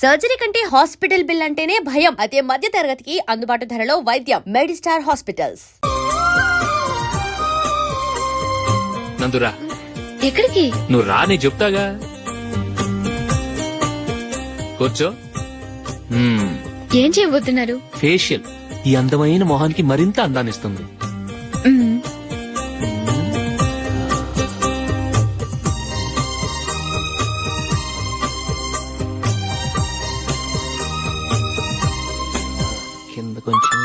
Surgery కంటే hospital bill అంటేనే భయం. అదే మధ్య తరగతికి అందుబాటు ధరలో వైద్యం. Medistar hospitals. నందురా, ఎక్కడికి? నువ్వు రా, నీ చెప్తాగా. కూర్చో. ఏం చేయబోతున్నారు? ఫేషియల్ ఈ అందమైన మొహానికి మరింత అందాన్నిస్తుంది. కింద కొంచెం,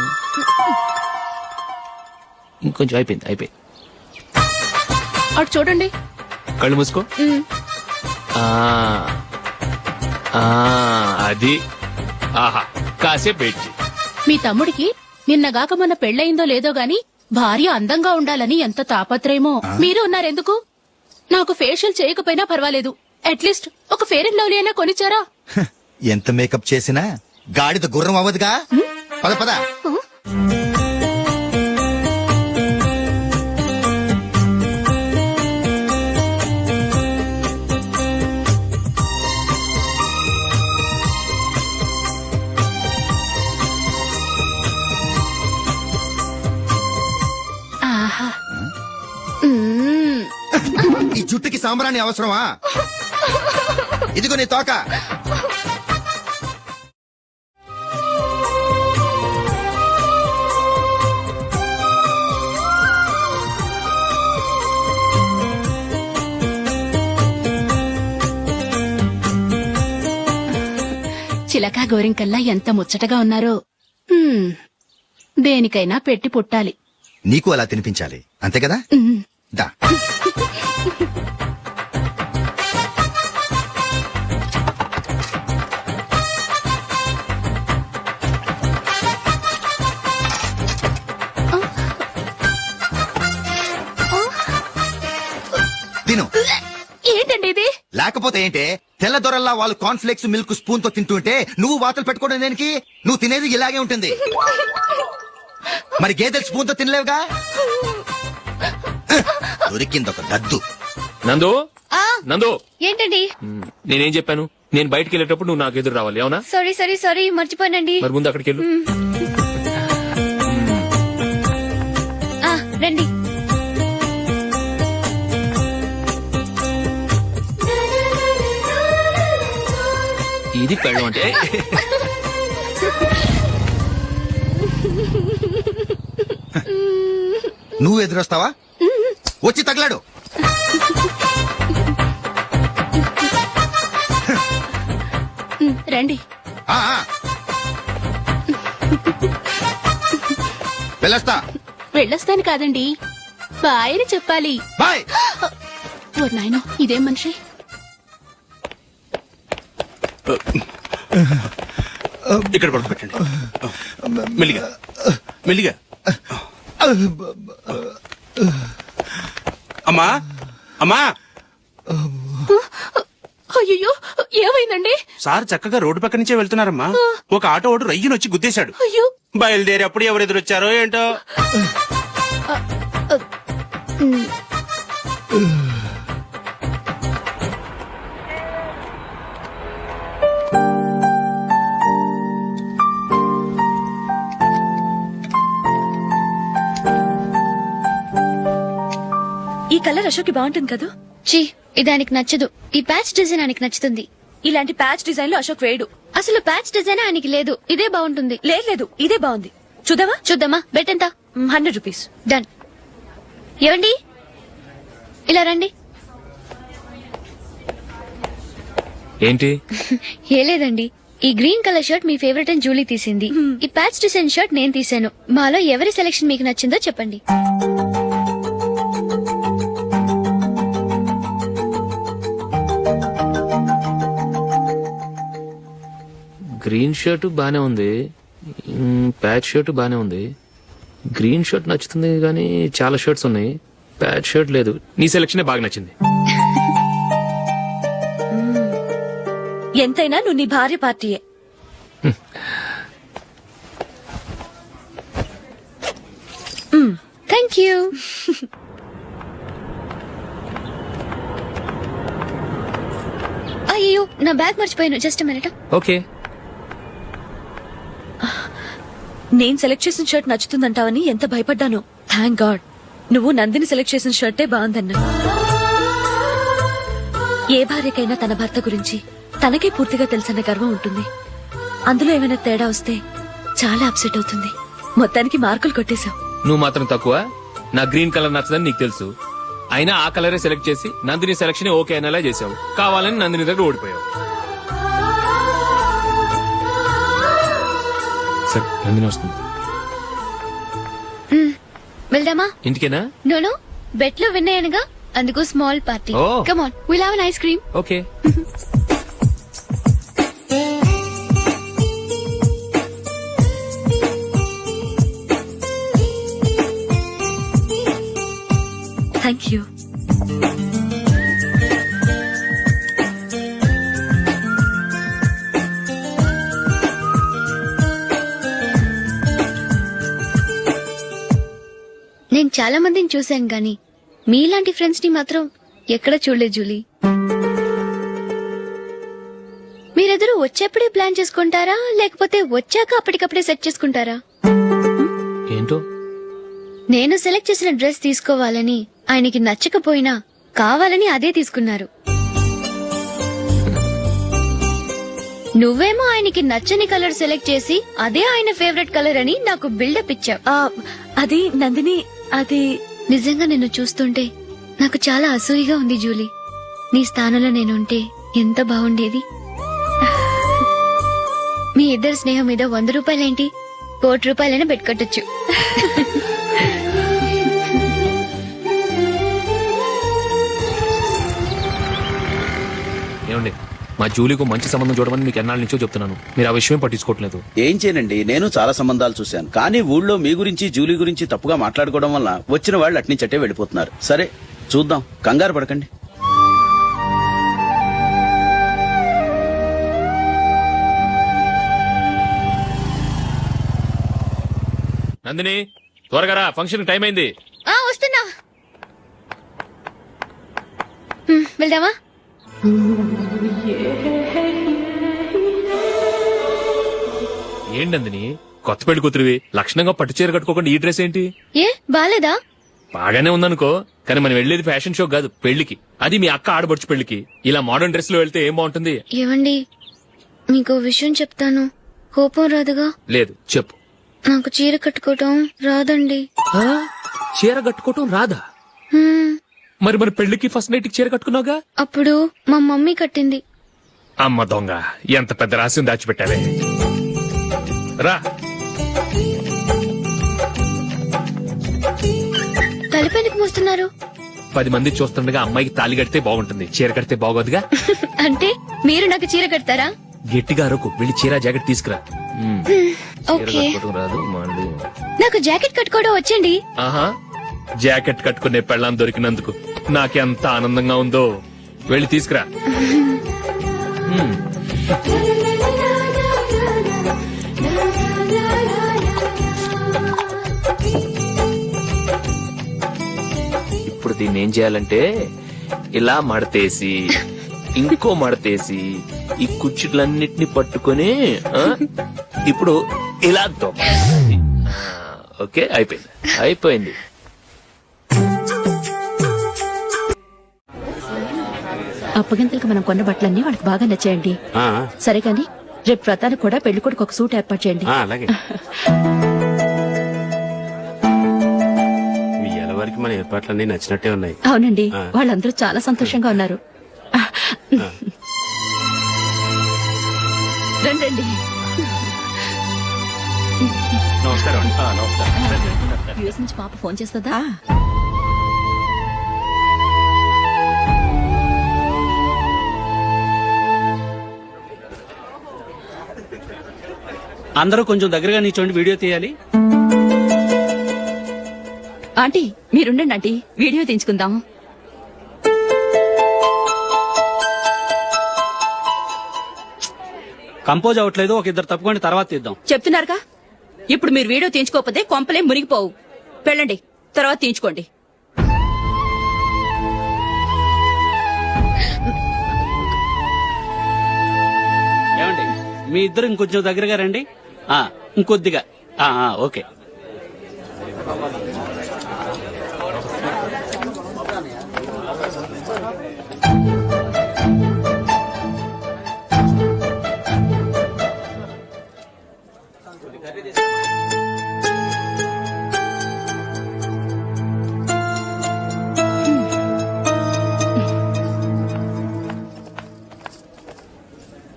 ఇంకొంచెం. అయిపోయింది. అటు చూడండి. కళ్ళు మూసుకో. అది ఆహా, కాసేపు వెయిట్ చెయ్. మీ తమ్ముడికి నిన్నగాక మొన్న పెళ్లయిందో లేదో గాని భార్య అందంగా ఉండాలని ఎంత తాపత్రయమో. మీరు ఉన్నారెందుకు? నాకు ఫేషియల్ చేయకపోయినా పర్వాలేదు, అట్లీస్ట్ ఒక ఫేర్ అండ్ లవ్లీ అయినా కొనిచ్చారా? ఎంత మేకప్ చేసినా గాడిద గుర్రం అవ్వదుగా. పద పద. ఆహా. ఈ జుట్టుకి సాంబ్రాణి అవసరమా? ఇదిగో నీ తోక. చిలకా గోరింకల్లా ఎంత ముచ్చటగా ఉన్నారో. దేనికైనా పెట్టి పుట్టాలి. నీకు అలా తినిపించాలి, అంతే కదా? దా. తిను. ఏంటండి ఇది? లేకపోతే ఏంటే, తెల్ల దొరల్లా వాళ్ళు కార్న్ఫ్లేక్స్ మిల్క్ స్పూన్ తో తింటుంటే నువ్వు వాతలు పెట్టుకోవడం దేనికి? నువ్వు తినేది ఇలాగే ఉంటుంది. మరి గేదెలు స్పూన్ తో తినలేవుగా. దొరికింది ఒక దద్దు. నందు, నందు, ఏంటండి? నేనేం చెప్పాను? నేను బయటికి వెళ్ళేటప్పుడు నువ్వు నాకు ఎదురు రావాలి, అవునా? సారీ మర్చిపోయానండి. మరి ముందు అక్కడికి వెళ్ళు. రండి. ఇది పెళ్ళం అంటే. నువ్వు ఎదురొస్తావా? వచ్చి తగలాడు. రండి. వెళ్ళొస్తా. వెళ్ళొస్తాను కాదండి, బాయ్ అని చెప్పాలి. బాయ్. ఓ నాయనో, ఇదేం మనిషి? ఇక్కడ పడుకోబెట్టండి. మెల్లిగా మెల్లిగా. అమ్మా అమ్మా. అయ్యో, ఏమైందండి? సార్ చక్కగా రోడ్డు పక్క నుంచే వెళ్తున్నారమ్మా. ఒక ఆటో ఓడు రయ్యనొచ్చి గుద్దేశాడు. అయ్యో. బయలుదేరి అప్పుడు ఎవరు ఎదురొచ్చారో ఏంటో. ఈ కలర్ అశోక్ బాగుంటుంది కదా? చీ, ఇదానికి నచ్చదు. ఈ ప్యాచ్ డిజైన్ ఆయనకి నచ్చుతుంది. ఇలాంటి ప్యాచ్ డిజైన్ లో అశోక్ వేయడు. అసలు ప్యాచ్ డిజైన్ ఆయనకి లేదు. ఇదే బాగుంటుంది. లేదు, ఇదే బాగుంది. చూద్దామా? చూద్దామా. బెట్ ఎంత? 100 రూపీస్. డన్. ఏవండి, ఇలా రండి. ఏంటి? ఏ లేదండి, ఈ గ్రీన్ కలర్ షర్ట్ మీ ఫేవరెట్ అని జూలీ తీసింది. ఈ ప్యాచ్ డిజైన్ షర్ట్ నేను తీసాను. మాలో ఎవరి సెలెక్షన్ మీకు నచ్చిందో చెప్పండి. గ్రీన్ షర్ట్ బానే ఉంది, ప్యాచ్ షర్ట్ బానే ఉంది. గ్రీన్ షర్ట్ నచ్చుతుంది కానీ చాలా షర్ట్స్ ఉన్నాయి, ప్యాచ్ షర్ట్ లేదు. నీ సెలెక్షన్ బాగా నచ్చింది. ఎంతైనా నువ్వు నీ భార్య పార్టీయే. Thank you. అయ్యో నా బ్యాగ్ మర్చిపోయాను, జస్ట్ మినిట్. ఓకే. నేను సెలెక్ట్ చేసిన షర్ట్ నచ్చుతుందంటావని ఎంత భయపడ్డాను. థ్యాంక్ గాడ్ నువ్వు నందిని సెలెక్ట్ చేసిన షర్టే బాగుందన్నా. ఏ భార్యకైనా తన భర్త గురించి తనకే పూర్తిగా తెలుసన్న గర్వం ఉంటుంది. అందులో ఏమైనా తేడా వస్తే చాలా అప్సెట్ అవుతుంది. మొత్తానికి మార్కులు కొట్టేశావు. నువ్వు మాత్రం తక్కువ. నా గ్రీన్ కలర్ నచ్చదని నీకు తెలుసు, అయినా ఆ కలరే సెలెక్ట్ చేసి నందిని సెలక్షన్ ఓకే అనేలా చేసావు. కావాలని నందిని దగ్గర ఓడిపోయావు. సరే, నందిని వస్తుంది. వెళ్దామా? ఇంటికేనా? నోను, బెట్ లో విన్నాయనగా, అందుకు small party. Oh. Come on, will have an ice cream. Okay. Thank you. నేను చాలా మందిని చూశాను గాని మీలాంటి ఫ్రెండ్స్ ని మాత్రం ఎక్కడ చూడలేదు జూలీ. మీరెదరూ వచ్చేప్పుడే ప్లాన్ చేసుకుంటారా, లేకపోతే వచ్చాక అప్పటికప్పుడే సెట్ చేసుకుంటారా? ఏంటో నేను సెలెక్ట్ చేసిన డ్రెస్ తీసుకోవాలని ఆయనకి నచ్చకపోయినా కావాలని అదే తీసుకున్నారు. నువ్వేమో ఆయనకి నచ్చని కలర్ సెలెక్ట్ చేసి అదే ఆయన ఫేవరెట్ కలర్ అని నాకు బిల్డప్ ఇచ్చావు. అది నందిని, అది నిజంగా నిన్ను చూస్తుంటే నాకు చాలా అసూయగా ఉంది జూలీ. నీ స్థానంలో నేనుంటే ఎంత బాగుండేది. మీ ఇద్దరు స్నేహం మీద 100 రూపాయలేంటి, 1 కోటి రూపాయలైనా పెట్టుకట్టొచ్చు. ఏమండి, మా జూలీకు మంచి సంబంధం చూడమని మీకు ఎన్నాళ్ళ నుంచో చెప్తున్నాను, మీరు ఆ విషయం పట్టించుకోవట్లేదు. ఏం చేయనండి, నేను చాలా సంబంధాలు చూశాను. కానీ ఊళ్ళో మీ గురించి జూలీ గురించి తప్పుగా మాట్లాడుకోవడం వల్ల వచ్చిన వాళ్ళు అట్నుంచటే వెళ్ళిపోతున్నారు. సరే చూద్దాం, కంగారు పడకండి. నందిని, త్వరగా రా, ఫంక్షన్ టైం అయింది. వస్తున్నా. వెళ్దామా? ఏంటి నందిని, కొత్త పెళ్లి కూతురివి, లక్షణంగా పట్టు చీర కట్టుకోకుండా ఈ డ్రెస్ ఏంటి? ఏ బాలేదా? బాగానే ఉందనుకో, కానీ మనం వెళ్ళేది ఫ్యాషన్ షో కాదు, పెళ్లికి. అది మీ అక్క ఆడబడుచు పెళ్లికి. ఇలా మోడర్న్ డ్రెస్ లో వెళ్తే ఏం బాగుంటుంది? ఏవండి, మీకు విషయం చెప్తాను, కోపం రాదుగా? లేదు, చెప్పు. నాకు చీర కట్టుకోవటం రాదండి. ఆ? చీర కట్టుకోవటం రాదా? హ్మ్, మరి మన పెళ్లికి ఫస్ట్ నైట్ చీర కట్టుకున్నావుగా? అప్పుడు మా మమ్మీ కట్టింది. అమ్మ దొంగ, ఎంత పెద్ద రహస్యం దాచిపెట్టావే. రా. తలపెందుకు మోస్తున్నారు? 10 మంది చూస్తుండగా అమ్మాయికి తాళి కడితే బాగుంటుంది, చీర కడితే బాగోదుగా. అంటే మీరు నాకు చీర కడతారా? గట్టిగా అరకు, వెళ్ళి చీర జాకెట్ తీసుకురా. చీర ఓకే. కట్టుకోవటం రాదు మళ్ళీ. నాకు జాకెట్ కట్టుకోవడం వచ్చండి. ఆహా, జాకెట్ కట్టుకునే పెళ్ళాం దొరికినందుకు నాకెంత ఆనందంగా ఉందో. వెళ్ళి తీసుకురా. ఇప్పుడు దీన్ని ఏం చేయాలంటే, ఇలా మడతేసి ఇంకో మడతేసి ఈ కుర్చీలన్నిటిని పట్టుకొని ఇప్పుడు ఇలా దొక్కాలి. ఓకే, అయిపోయింది అయిపోయింది. అప్పగింతలకు మనం కొన్న బట్టలన్నీ వాళ్ళకి బాగా నచ్చాయండి. సరే కానీ రేపు వ్రతానికి కూడా పెళ్లి కొడుకు ఒక సూట్ ఏర్పాటు చేయండి. అలాగే. మీ ఎలవారికి మన ఏర్పాట్లన్నీ నచ్చినట్టే ఉన్నాయి. అవునండి, వాళ్ళందరూ చాలా సంతోషంగా ఉన్నారు. రండి. నమస్కారం. నమస్కారం. యూఎస్ నుంచి పాప ఫోన్ చేస్తుందా? అందరూ కొంచెం దగ్గరగా నిల్చోండి, వీడియో తీయాలి. ఆంటీ మీరుండండి ఆంటీ, వీడియో తీయించుకుందాం. కంపోజ్ అవ్వట్లేదు, ఒక ఇద్దరు తప్పుకోండి, తర్వాత తీద్దాం. చెప్తున్నారుగా, ఇప్పుడు మీరు వీడియో తీయించుకోకపోతే కొంపలే మునిగిపోవు. వెళ్ళండి, తర్వాత తీయించుకోండి. మీ ఇద్దరు ఇంకొంచెం దగ్గరగా రండి. ఇంకొద్దిగా. ఓకే.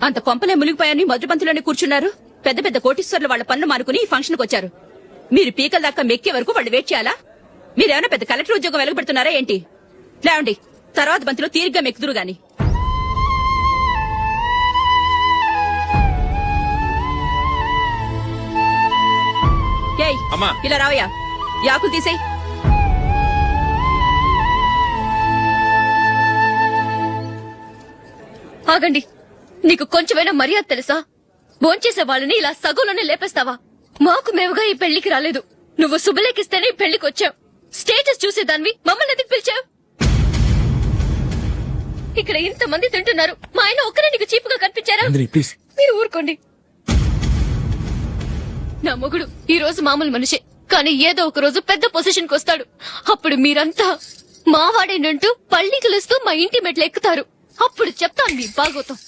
అంత కొంపలే మునిగిపోయాని మొదటి పంతిలోనే కూర్చున్నారు. పెద్ద పెద్ద కోటీశ్వర్లు వాళ్ళ పనులు మానుకుని ఈ ఫంక్షన్ కు వచ్చారు. మీరు పీకల దాకా మెక్కే వరకు వాళ్ళు వెయిట్ చేయాలా? మీరేమైనా పెద్ద కలెక్టర్ ఉద్యోగం వెలగబెడుతున్నారా ఏంటి? లేవండి, తర్వాత బంతిలో తీరిగ్గా మెక్కుదురు గాని. ఏయ్, ఇలా రావయ్యా, యాకులు తీసేయ్. ఆగండి, నీకు కొంచెమైనా మర్యాద తెలుసా? భోంచేసే వాళ్ళని ఇలా సగంలోనే లేపేస్తావా? మాకు మేముగా ఈ పెళ్లికి రాలేదు. నువ్వు శుభలేఖిస్తేనే ఈ పెళ్లికి వచ్చావు. స్టేటస్ చూసేదానివి మమ్మల్ని ఎందుకు పిలిచావు? ఇక్కడ ఇంతమంది తింటున్నారు, మా ఆయన ఒక్కరే నీకు చీపుగా కనిపించారా? మీరు ఊరుకోండి. నా మొగుడు ఈ రోజు మామూలు మనిషే, కానీ ఏదో ఒక రోజు పెద్ద పొజిషన్ కి వస్తాడు. అప్పుడు మీరంతా మావాడేనంటూ పళ్ళి కలుస్తూ మా ఇంటి మెట్లు ఎక్కుతారు. అప్పుడు చెప్తాను మీ బాగోతాం.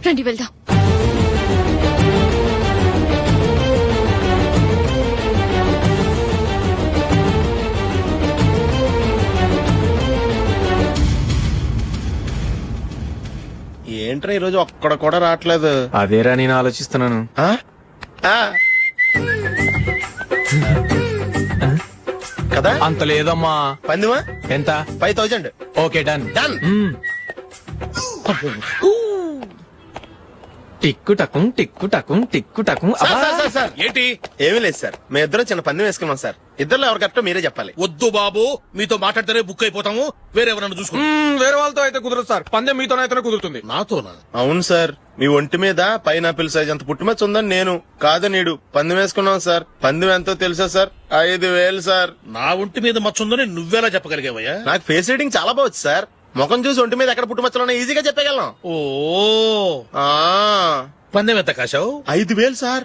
రండి వెళ్దాం. ఏంట్రా ఈరోజు ఒక్కడ కూడా రావట్లేదు? అదేరా నేను ఆలోచిస్తున్నాను. ఆ? ఆ. కదా అంత లేదమ్మా. పందిమా ఎంత? 5000. Okay, done. డన్. టిక్కు టకుం టిక్కు టకుం టిక్కు టకుం. సార్ ఏంటి? ఏమీ లేదు సార్, మేము ఇద్దరు చిన్న పందెం వేసుకున్నాం సార్. ఇద్దరు ఎవరు కరెక్టో మీరే చెప్పాలి. వద్దు బాబు, మీతో మాట్లాడితేనే బుక్ అయిపోతాము. వేరే ఎవరన్నా చూసుకుంటాం. వేరే వాళ్ళతో అయితే కుదరదు సార్, పందెం మీతోనైతేనే కుదురుతుంది. నాతోనా? అవును సార్, మీ ఒంటి మీద పైనాపిల్ సైజ్ అంత పుట్టుమచ్చ ఉందని నేను కాదు నీడు పందెం వేసుకున్నాం సార్. పందెం ఎంతో తెలుసా సార్? 5000 సార్. నా ఒంటి మీద మచ్చ ఉందని నువ్వెలా చెప్పగలిగావయ్యా? నాకు ఫేస్ రీడింగ్ చాలా బాగుంది సార్. ముఖం చూసి ఒంటి మీద ఎక్కడ పుట్టుమచ్చలో ఈజీగా చెప్పగలం. ఓ, పందెం ఎంత కాశావు? 5000 సార్.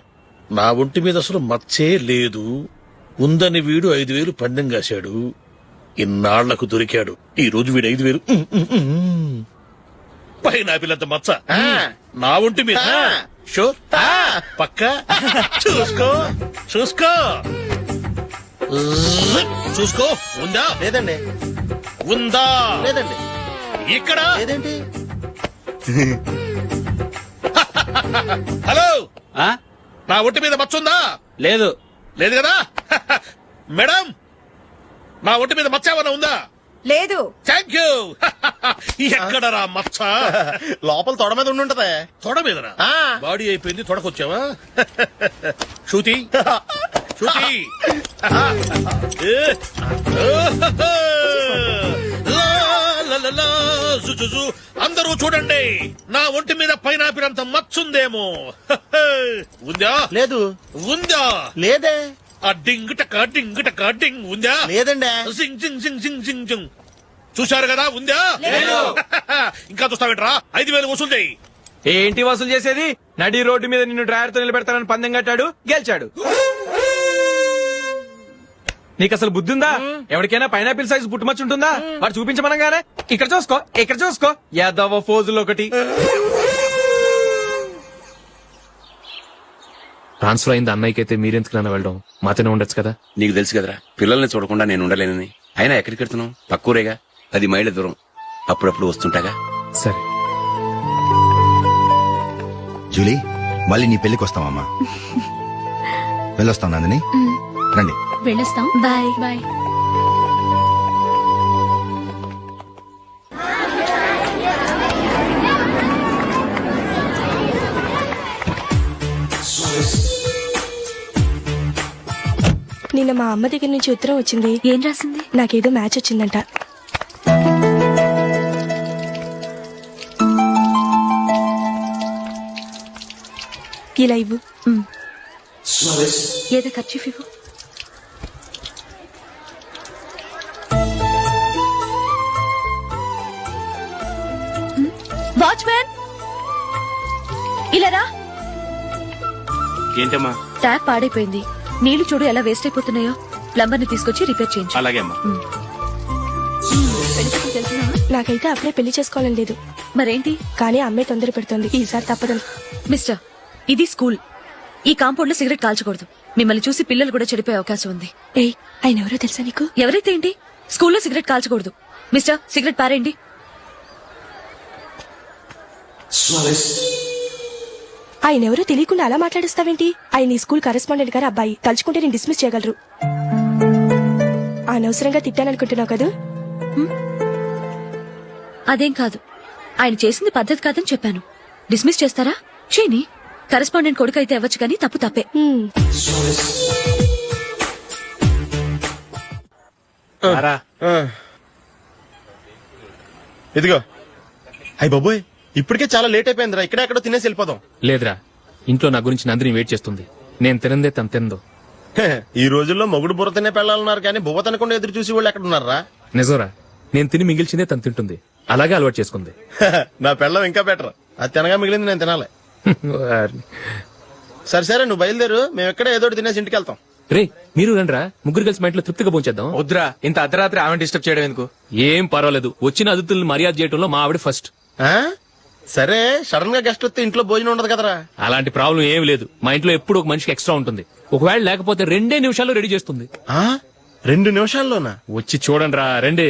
నా ఒంటి మీద అసలు మచ్చే లేదు. ఉందని వీడు 5000 పందెం కాశాడు. ఇన్నాళ్లకు దొరికాడు. ఈ రోజు వీడు 5000. పైన పిల్లంత మచ్చ నా ఒంటి మీద. షూర్? పక్క చూసుకో చూసుకో చూసుకో. ఉందా? లేదండి. ఉందా? లేదండి. ఇక్కడ లేదేంటి? హలో, నా ఒంటి మీద మచ్చ ఉందా? లేదు. లేదు కదా? మేడం, నా ఒంటి మీద మచ్చ ఏమన్నా ఉందా? లేదు. Thank you. ఎక్కడరా మచ్చ? లోపల తొడ మీద ఉండుంటదే. తొడ మీదనా? బాడీ అయిపోయింది, తొడకొచ్చావా? శృతి శృతి. అందరూ చూడండి, నా ఒంటి మీద పైనాపిల్ అంత మచ్చుందేమో. ఉందా? లేదు. ఉందా? లేదే. ఆ డింగ్ టక డింగ్ టక డింగ్ ఉందా? లేదండి. సింగ్ సింగ్ సింగ్ సింగ్ సింగ్ సింగ్. చూశారు కదా? ఉందా? ఇంకా చూస్తావేంట్రా? 5000 వసూలు చేయి. ఏంటి వసూలు చేసేది? నడి రోడ్డు మీద నిన్ను డ్రైవర్ తో నిలబెడతానని పందెం కట్టాడు, గెలిచాడు. నీకు అసలు బుద్ధి ఉందా? ఎవరికైనా పైనాపిల్ సైజ్ పుట్టుమచ్చు ఉంటుందా? వాడు చూపించమనగానే ఇక్కడ చూసుకో ఇక్కడ చూసుకో, యాదవ ఫోజులు ఒకటి. ట్రాన్స్ఫర్ అయింది అన్నయ్యకి అయితే మీరెందుకు నన్ను వెళ్ళడం? మాతోనే ఉండొచ్చు కదా. నీకు తెలుసు కదరా, పిల్లల్ని చూడకుండా నేను ఉండలేనని. అయినా ఎక్కడికి వెళ్తున్నావు? పక్కూరేగా, 10 మైళ్ళ దూరం. అప్పుడప్పుడు వస్తుంటాగా. సరే జూలీ, మళ్ళీ నీ పెళ్లికి వస్తామమ్మా. వెళ్ళొస్తాం నందిని. రండి. వెళ్ళొస్తాం. బాయ్. బాయ్. నిన్న మా అమ్మ దగ్గర నుంచి ఉత్తరం వచ్చింది. ఏం రాసింది? నాకేదో మ్యాచ్ వచ్చిందంట. ఇలా ఇవ్వు. ఏదో ఖర్చు ఇవ్వు. వాచ్మెన్, ఇలా రా. ఏంటమ్మా? ట్యాప్ పాడైపోయింది. నీళ్లు చూడు ఎలా వేస్ట్ అయిపోతున్నాయో. ప్లంబర్ ని తీసుకొచ్చి రిపేర్ చేయించు. అలాగే అమ్మా. నాకైతే అప్పుడే పెళ్లి చేసుకోవాలని లేదు, మరేంటి? కానీ అమ్మాయి తొందర పెడుతోంది. ఈసారి తప్పదు. మిస్టర్, ఇది స్కూల్. ఈ కాంపౌండ్ లో సిగరెట్ కాల్చకూడదు. మిమ్మల్ని చూసి పిల్లలు కూడా చెడిపోయే అవకాశం ఉంది. ఏయ్, ఆయన ఎవరో తెలుసా నీకు? ఎవరైతే ఏంటి, స్కూల్లో సిగరెట్ కాల్చకూడదు. మిస్టర్, సిగరెట్ పారేయండి. ఆయన ఎవరో తెలియకుండా అలా మాట్లాడిస్తావేంటి? ఆయన ఈ స్కూల్ కరెస్పాండెంట్ గారు అబ్బాయి. తలుచుకుంటే నేను డిస్మిస్ చేయగలరు. అనవసరంగా తిట్టాననుకుంటున్నావు కదా? అదేం కాదు, ఆయన చేసింది పద్ధతి కాదని చెప్పాను. డిస్మిస్ చేస్తారా? చేయని. కరెస్పాండెంట్ కొడుకు అయితే అవ్వచ్చు కానీ తప్పు తప్పే. ఇదిగో. అయ్య బాబోయ్, ఇప్పటికే చాలా లేట్ అయిపోయిందిరా. ఇక్కడే ఎక్కడో తినేసి వెళ్ళిపోదాం. లేదురా, ఇంట్లో నా గురించి నందిని వెయిట్ చేస్తుంది. నేను తినందే తను తిందో. ఈ రోజుల్లో మొగుడు బుర్ర తినే పెళ్ళాలన్నారు కానీ బువ్వ తినకుండా ఎదురు చూసి వాళ్ళు ఎక్కడ ఉన్నారా? నిజంరా, నేను తిని మిగిల్చిందే తను తింటుంది. అలాగే అలవాటు చేసుకుంది. నా పెళ్ళం ఇంకా బెటర్. అది తినగా మిగిలింది నేను తినాలి. సరే సరే, నువ్వు బయలుదేరు. మేము ఎక్కడే ఏదో ఒకటి తినేసి ఇంటికి వెళ్తాం. రే, మీరు రండిరా, ముగ్గురు కలిసి మా ఇంట్లో తృప్తిగా పోంచేద్దాం. వద్దురా, ఇంత అర్ధరాత్రి ఆమె డిస్టర్బ్ చేయడం ఎందుకు? ఏం పర్వాలేదు, వచ్చిన అతిథులను మర్యాద చేయడంలో మా ఆవిడ ఫస్ట్. ఆ? సరే, సడన్ గా గెస్ట్ వస్తే ఇంట్లో భోజనం ఉండదు కదరా. అలాంటి ప్రాబ్లం ఏమి లేదు. మా ఇంట్లో ఎప్పుడు ఒక మనిషికి ఎక్స్ట్రా ఉంటుంది. ఒకవేళ లేకపోతే 2 నిమిషాల్లో రెడీ చేస్తుంది. 2 నిమిషాల్లోనా? వచ్చి చూడండి రా, రండి.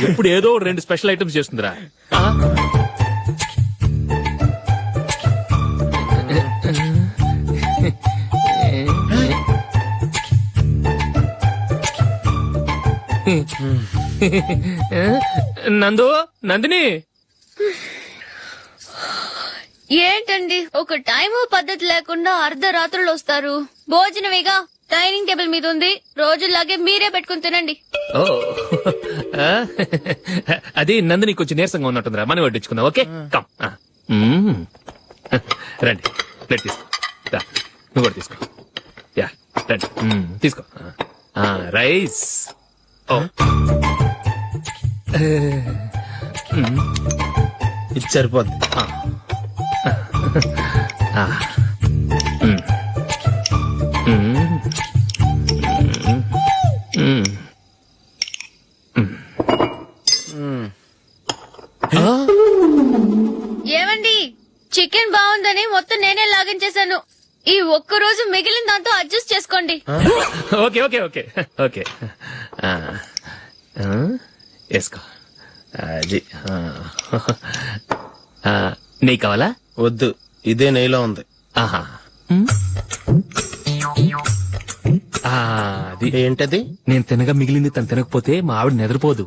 ఇప్పుడు ఏదో 2 స్పెషల్ ఐటమ్స్ చేస్తుందిరా. నందిని, ఏంటండి ఒక టైము పద్ధతి లేకుండా అర్ధరాత్రులు వస్తారు? భోజనమేగా డైనింగ్ టేబుల్ మీద ఉంది. రోజుల్లాగే మీరే పెట్టుకుని తినండి. ఓ, అది నందిని కొంచెం నీరసంగా ఉన్నట్టుందిరా. మనం వడ్డించుకుందాం. Okay, come. రండి, ప్లేట్ తీసుకో. రా, నువ్వు కూడా తీసుకో. యా, రండి, తీసుకో. రైస్. ఓ, ఇది సరిపోద్ది. ఏమండి, చికెన్ బాగుందని మొత్తం నేనే లాగించేశాను. ఈ ఒక్క రోజు మిగిలిన దాంతో అడ్జస్ట్ చేసుకోండి. Okay okay okay okay. వేసుకో. అది నెయ్యి కావాలా? వద్దు, ఇదే నెయ్యిలో ఉంది. ఆహా, అది ఏంటది? నేను తినగా మిగిలింది తను తినకపోతే మా ఆవిడ నిద్రపోదు.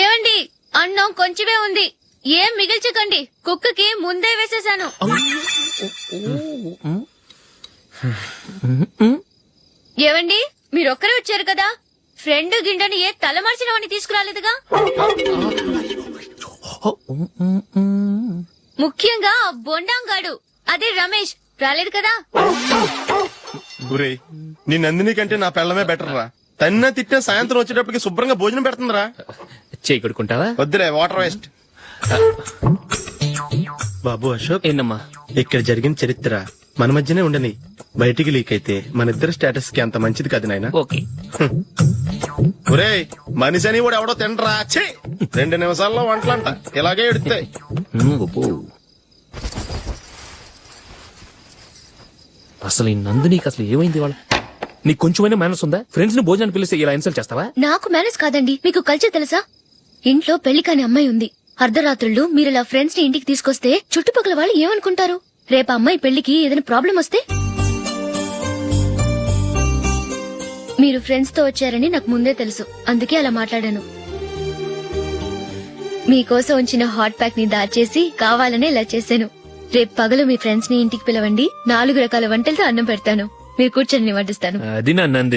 ఏమండి, అన్నం కొంచెమే ఉంది. ఏం మిగిల్చకండి, కుక్కకి ముందే వేసేశాను. ఏవండి, మీరొక్కరే వచ్చారు కదా, ఫ్రెండ్ గిండని ఏ తలమార్చిన వాడిని తీసుకురాలేదుగా? ముఖ్యంగా బొండాంగాడు, అదే రమేష్ రాలేదు కదా? గురే, నీ నందిని కంటే నా పెళ్ళమే బెటర్ రా. తన్న తిట్టిన సాయంత్రం వచ్చేటప్పటికి శుభ్రంగా భోజనం పెడుతుందిరా. చేయి కొడుకుంటావా? వద్దులే, వాటర్ వేస్ట్. బాబు అశోక్, ఏంటమ్మా? ఇక్కడ జరిగిన చరిత్ర మన మధ్యనే ఉండని. బయటికి లీక్ అయితే మన ఇద్దరు స్టేటస్ కి అంత మంచిది కాదు నాయన. ఓకే. ఒరే, మనిషి అని కూడా ఎవడో తినరా. 2 నిమిషాల్లో వంటలంట ఇలాగే ఎడుతాయి. అసలు ఈ నందినికి అసలు ఏమైంది? వాళ్ళ నీకు కొంచెమైనా మేనస్ ఉందా? ఫ్రెండ్స్ ని భోజనాన్ని పిలిస్తే ఇలా ఇన్సల్ట్ చేస్తావా? నాకు మేనేజ్ కాదండి, మీకు కల్చర్ తెలుసా? ఇంట్లో పెళ్లి కాని అమ్మాయి ఉంది. అర్ధరాత్రుళ్ళు మీరు ఇలా ఫ్రెండ్స్ ని ఇంటికి తీసుకొస్తే చుట్టుపక్కల వాళ్ళు ఏమనుకుంటారు? రేపు అమ్మాయి పెళ్లికి ఏదైనా ప్రాబ్లం వస్తే? మీరు ఫ్రెండ్స్ తో వచ్చారని నాకు ముందే తెలుసు, అందుకే అలా మాట్లాడాను. మీకోసం ఉంచిన హాట్ ప్యాక్ ని దాచేసి కావాలనే ఇలా చేశాను. రేపు పగలు మీ ఫ్రెండ్స్ ని ఇంటికి పిలవండి. 4 రకాల వంటలతో అన్నం పెడతాను. మీరు కూర్చొని వడ్డిస్తాను. అది నా నందిని.